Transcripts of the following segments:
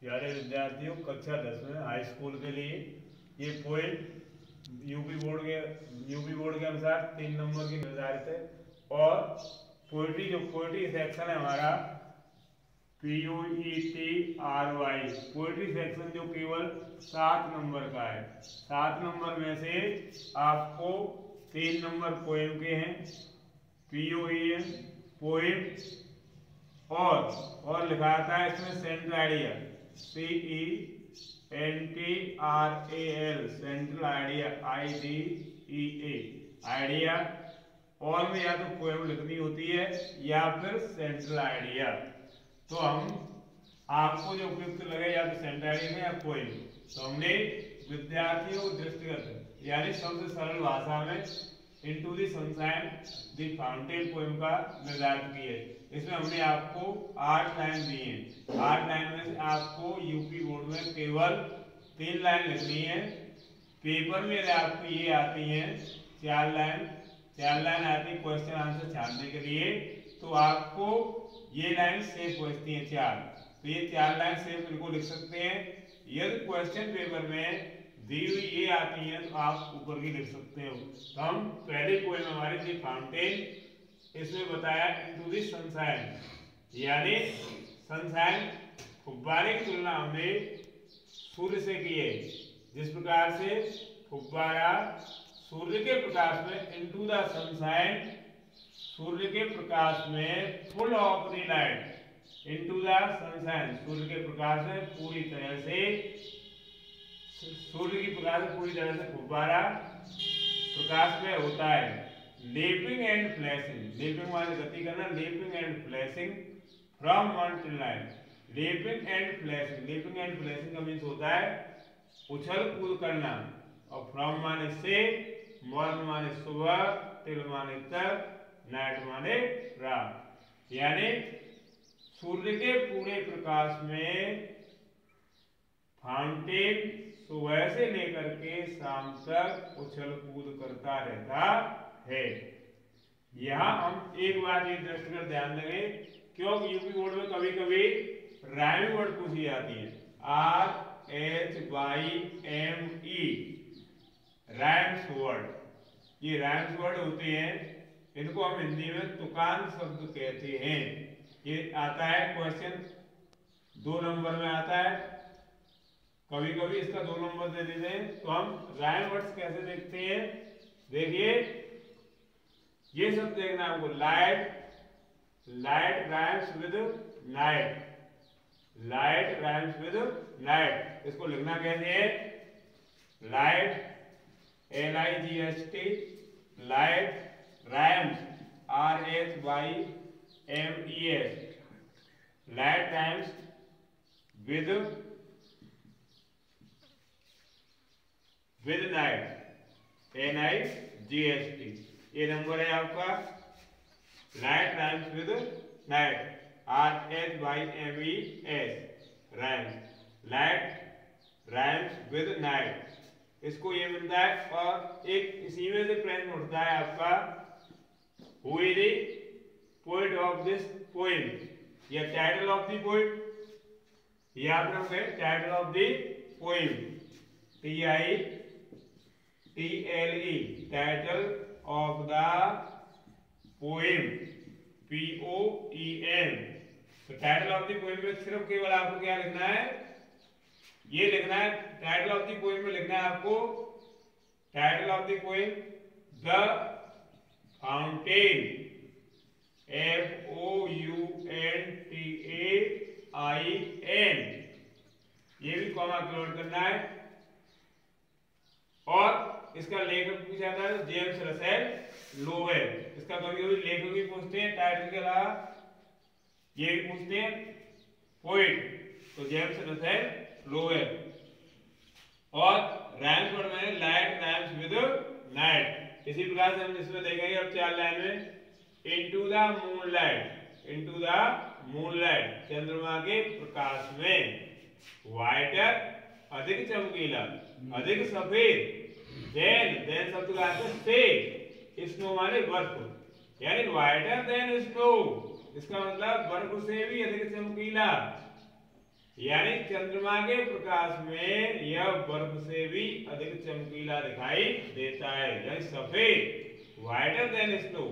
प्यारे विद्यार्थियों, कक्षा 10 में हाई स्कूल के लिए ये पोएम यूपी बोर्ड के अनुसार 3 नंबर की निर्धारित है। और पोएट्री सेक्शन है हमारा POETRY पोएट्री सेक्शन जो केवल 7 नंबर का है। 7 नंबर में से आपको 3 नंबर पोएम के हैं, POEM पोएम, और लिखा आता है इसमें central idea, CENTRAL central idea, IDEA idea. और में या तो पोएम लिखनी होती है या फिर सेंट्रल आइडिया। तो हम आपको जो उपयुक्त लगे या तो सेंट्रल आइडिया या पोएम, तो हमने विद्यार्थियों को दृष्टिगत यानी सबसे सरल भाषा में into the sunshine the fountain poem का निर्धारित किया है। इसमें हमने आपको 8 लाइन दी हैं। 8 लाइन में से आपको यूपी बोर्ड में केवल 3 लाइन लिखनी है। पेपर में आपको ये आती हैं 4 लाइन आती है क्वेश्चन आंसर छानने के लिए। तो आपको ये लाइन सेव पहुंचती है 4, तो ये 4 लाइन सेव इनको लिख सकते हैं। यदि क्वेश्चन पेपर में दी हुई ये आती है तो आप ऊपर की लिख सकते हो। तो हम पहले पोएम हमारी थी फाउंटेन, इसमें बताया इनटू द सनशाइन, यानी सनशाइन फुब्बारे की तुलना हमने सूर्य से की है। जिस प्रकार से फुब्बारा सूर्य के प्रकाश में इनटू द सनशाइन, सूर्य के प्रकाश में full of the light, into the sunshine सूर्य के प्रकाश में पूरी तरह से, सूर्य की प्रकाश में पूरी तरह से फुब्बारा प्रकाश में होता है। लेपिंग एंड फ्लैशिंग, लेपिंग माने गति करना, lapping and flashing from one two line. Lapping and flashing का मीन्स होता है उछल कूद करना। और फ्रॉम माने से, मॉर्निंग माने सुबह, टिल माने तक, नाइट माने रात। यानी सूर्य के पूरे प्रकाश में फाउंटेन सुबह से लेकर के शाम तक उछल कूद करता रहता है। यहाँ हम एक बात ये दृष्टिगत ध्यान देंगे, क्योंकि यूपी बोर्ड में कभी कभी राइमिंग वर्ड पूछी जाती है। RHYME राइम्स वर्ड, ये राइम्स वर्ड होते हैं। इनको हम हिंदी में तुकान शब्द कहते हैं। ये आता है क्वेश्चन 2 नंबर में आता है, कभी कभी इसका 2 नंबर दे देते हैं। तो हम राइम वर्ड्स कैसे देखते हैं, देखिए ये सब देखना आपको। Light rhymes with night, light rhymes with night. इसको लिखना कैसे है, light LIGHT, light rhymes RHYMES, light rhymes with night NIGHT। ये नंबर है आपका, light rhymes with night RHYMES rhymes, light rhymes with night. इसको ये मिलता है। और एक इसी में से प्रश्न उठता है आपका, who is the poet of this poem, या टाइटल ऑफ द पोएट, या फिर हम कहें title of the poem, TITLE title of the poem, POEM। तो टाइटल ऑफ द पोएम में सिर्फ केवल आपको क्या लिखना है, ये लिखना है। टाइटल ऑफ द पोएम में लिखना है आपको, title of the poem the fountain, FOUNTAIN, ये भी कॉमा क्लोज करना है। और इसका लेखक पूछा था जेम्स रसेल लोवेल। इसका कभी कभी लेखक भी पूछते हैं टाइटल के अलावा, ये भी पूछते हैं पोएट, तो जेम्स रसेल लोवेल। और राइम्स वर्ड में लाइट राइम्स विद नाइट। इसी प्रकार से हम इसमें देखेंगे अब 4 लाइन में, into the moonlight, into the moonlight चंद्रमा के प्रकाश में, वाइटर अधिक चमकीला, अधिक सफेद, देन शब्द का अर्थ से, स्नो माने बर्फ, यानी वाइटर देन स्नो, इसका मतलब बर्फ से भी अधिक चमकीला। यानी चंद्रमा के प्रकाश में यह बर्फ से भी अधिक चमकीला दिखाई देता है, यानी सफेद, वाइटर देन स्नो।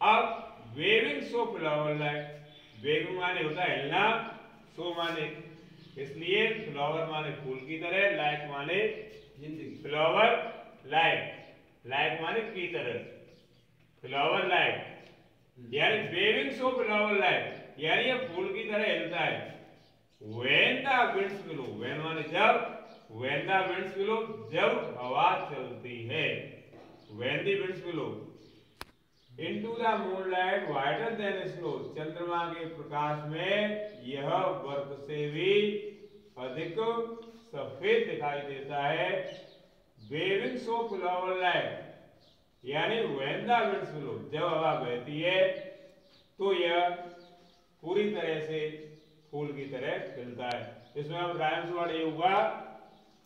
अब waving so flower like, waving माने होता है हिलना, सो माने इसलिए, फ्लावर माने फूल की तरह, लाइक माने जिंदगी, फ्लावर लाइक, लाइक माने की तरह, फ्लावर लाइक, यानी वेविंग सो फ्लावर लाइक, यानी यह फूल की तरह हिलता है। When the winds blow, when माने जब, when the winds blow, जब हवा चलती है, when the winds blow into the moonlight whiter than snow, चंद्रमा के प्रकाश में यह बर्फ से भी अधिक सफेद दिखाई देता है। Waving so flower like, यानी when the winds blow, जब हवा बहती है तो यह पूरी तरह से फूल की तरह खिलता है। इसमें अब राइम्स वर्ड ये होगा,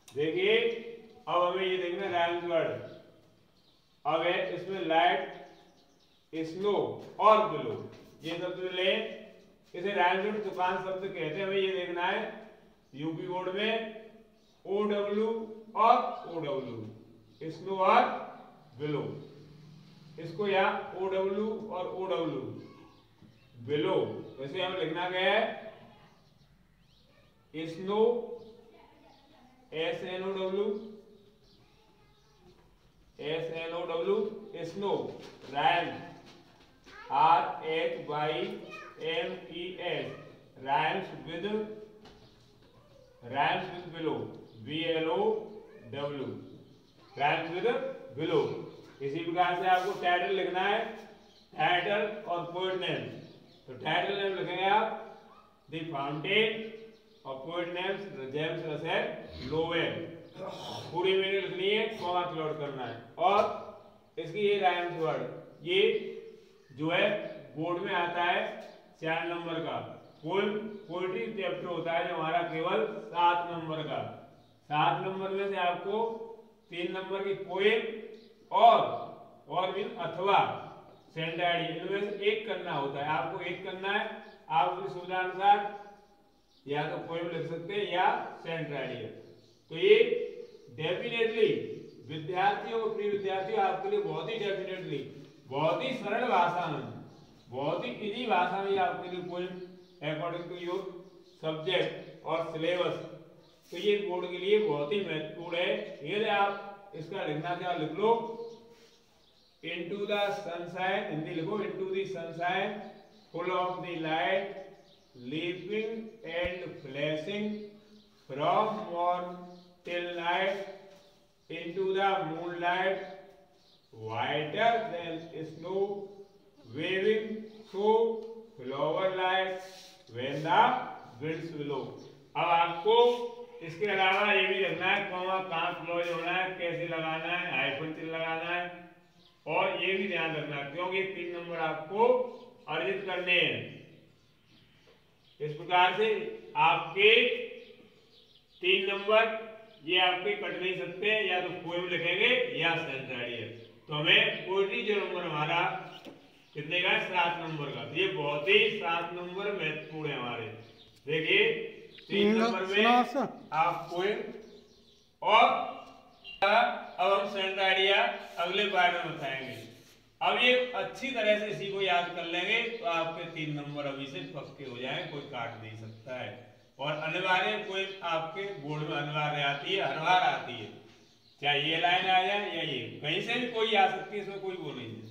देखिए अब हमें ये देखना राइम्स वर्ड। अब है इसमें लाइट, स्नो और ब्लो, ये शब्द ले, इसे राइम्स वर्ड दुकान शब्द कहते हैं। हमें ये देखना है यूपी बोर्ड में OW और OW, स्नो और ब्लो, इसको यहाँ OW और OW, ब्लो, वैसे हमें लिखना क्या है, snow SNOW, SNOW, snow, rhyme RHYMES, rhymes with below, BLOW, rhymes with below. इसी प्रकार से आपको टाइटल लिखना है, टाइटल और पोएट नेम। तो टाइटल नेम लिखेंगे आप द फाउंटेन, और poet names James Russell Lowell, पूरी मीनिंग लिखनी है, कॉमा क्लोड करना है। और इसकी ये राइम्स वर्ड, ये जो है बोर्ड में आता है 4 नंबर का, पोएट्री चैप्टर होता है जो हमारा केवल 7 नंबर का, 7 नंबर में से आपको 3 नंबर की पोएम और भी अथवा सेंटाइडी, इनमें से एक करना होता है, आपको एक करना है। आप अपनी सुविधा अनुसार या तो पोएम लिख सकते हैं या सेंटाइडी। तो ये डेफिनेटली विद्यार्थियों को, प्रिय विद्यार्थियों, आपके लिए बहुत ही डेफिनेटली बहुत ही सरल भाषा में, बहुत ही इजी भाषा में आपके लिए poem according to your subject और सिलेबस, तो ये बोर्ड के लिए बहुत ही महत्वपूर्ण है। यदि आप इसका लिखना चाहो लिख लो, इनटू द सनशाइन, हिंदी लिखो, into the sunshine full of the light leaping and flashing from morn till night into the moonlight whiter than snow waving so flower like when the winds blow। अब आपको इसके अलावा ये भी लिखना है, comma कहाँ क्लोज होना है, कैसे लगाना है, हाइफन चिन्ह लगाना है, और ये भी ध्यान रखना क्योंकि 3 नंबर आपको अर्जित करने हैं। इस प्रकार से आपके 3 नंबर ये आपके कट नहीं सकते, या तो पोएम लिखेंगे या सेंटाइडी। तो हमें पोएट्री जो नंबर हमारा कितने का, 7 नंबर का, तो ये बहुत ही 7 नंबर महत्वपूर्ण है हमारे। देखिए 3 नंबर में आप पोएम, और अब हम सेंटाइडिया अगले पार्ट में बताएंगे। अब ये अच्छी तरह से इसी को याद कर लेंगे तो आपके 3 नंबर अभी से पक्के हो जाएंगे, कोई काट नहीं सकता है। और अनिवार्य कोई आपके बोर्ड में अनिवार्य आती है, हर बार आती है, चाहे ये लाइन आ जाए या ये, कहीं से भी कोई आ सकती है, इसमें कोई वो नहीं है।